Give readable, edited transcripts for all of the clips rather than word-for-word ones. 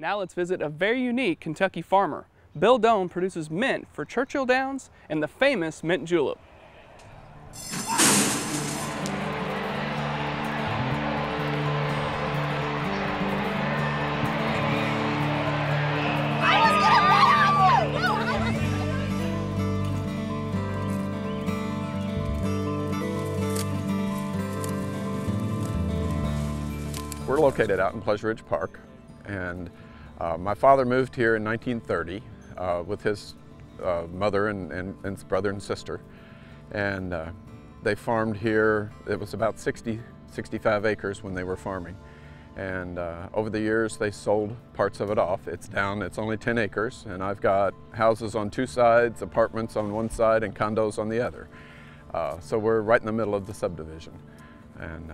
Now let's visit a very unique Kentucky farmer. Bill Dohn produces mint for Churchill Downs and the famous mint julep. We're located out in Pleasure Ridge Park, and my father moved here in 1930 with his mother and his brother and sister, and they farmed here. It was about 65 acres when they were farming, and over the years they sold parts of it off. It's only 10 acres, and I've got houses on two sides, apartments on one side, and condos on the other. So we're right in the middle of the subdivision. And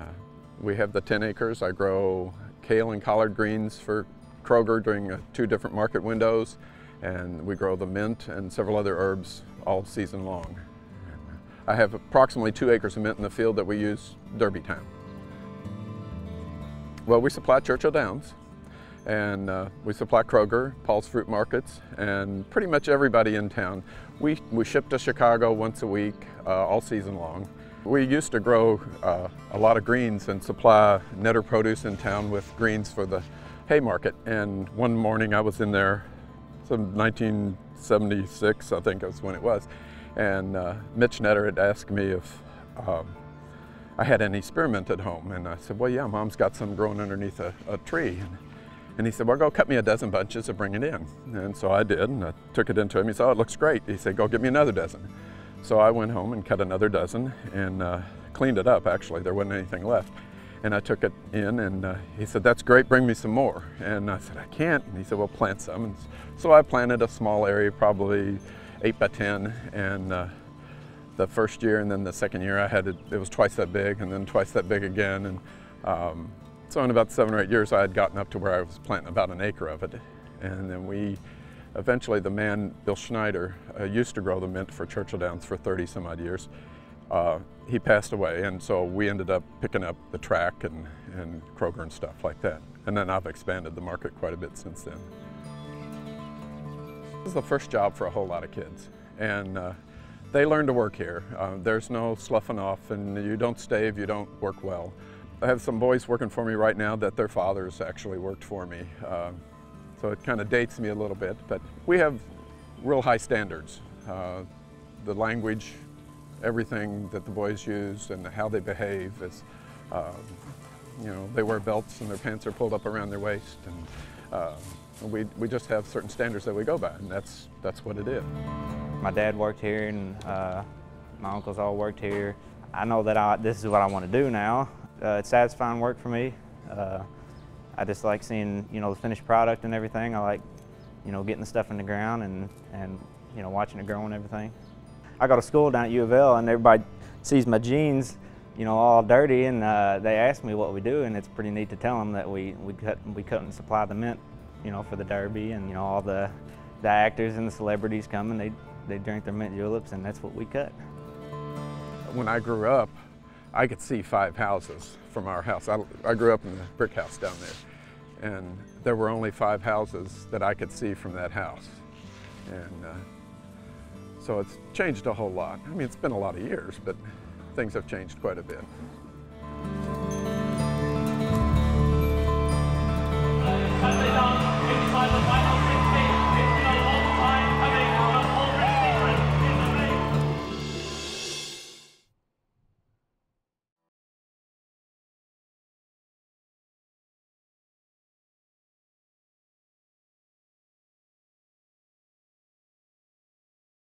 we have the 10 acres. I grow kale and collard greens for Kroger during 2 different market windows, and we grow the mint and several other herbs all season long. And I have approximately 2 acres of mint in the field that we use Derby time. Well, we supply Churchill Downs, and we supply Kroger, Paul's Fruit Markets, and pretty much everybody in town. We ship to Chicago once a week, all season long. We used to grow a lot of greens and supply netter produce in town with greens for the hay market. And one morning I was in there, some 1976 I think was when it was, and Mitch Netter had asked me if I had any spearmint at home. And I said, well, yeah, Mom's got some growing underneath a tree. And he said, well, go cut me a dozen bunches and bring it in. And so I did, and I took it into him. He said, oh, it looks great. He said, go get me another dozen. So I went home and cut another dozen and cleaned it up, actually. There wasn't anything left. And I took it in, and he said, that's great, bring me some more. And I said, I can't. And he said, well, plant some. And so I planted a small area, probably 8 by 10. And the first year and then the second year it was twice that big, and then twice that big again. And so in about 7 or 8 years, I had gotten up to where I was planting about an acre of it. And then eventually the man, Bill Schneider, used to grow the mint for Churchill Downs for 30 some odd years. He passed away, and so we ended up picking up the track and Kroger and stuff like that. And then I've expanded the market quite a bit since then. This is the first job for a whole lot of kids, and they learn to work here. There's no sloughing off, and you don't stay if you don't work well. I have some boys working for me right now that their fathers actually worked for me. So it kind of dates me a little bit, but we have real high standards. The language, everything that the boys use and how they behave is, you know, they wear belts and their pants are pulled up around their waist, and we just have certain standards that we go by, and that's what it is. My dad worked here, and my uncles all worked here. I know that this is what I want to do now. It's satisfying work for me. I just like seeing, you know, the finished product and everything. I like, you know, getting the stuff in the ground and you know, watching it grow and everything. I go to school down at U of L, and everybody sees my jeans, you know, all dirty, and they ask me what we do, and it's pretty neat to tell them that we cut and supply the mint, you know, for the Derby, and you know, all the actors and the celebrities come and they drink their mint juleps, and that's what we cut. When I grew up, I could see 5 houses from our house. I grew up in the brick house down there, and there were only 5 houses that I could see from that house. And so it's changed a whole lot. I mean, it's been a lot of years, but things have changed quite a bit.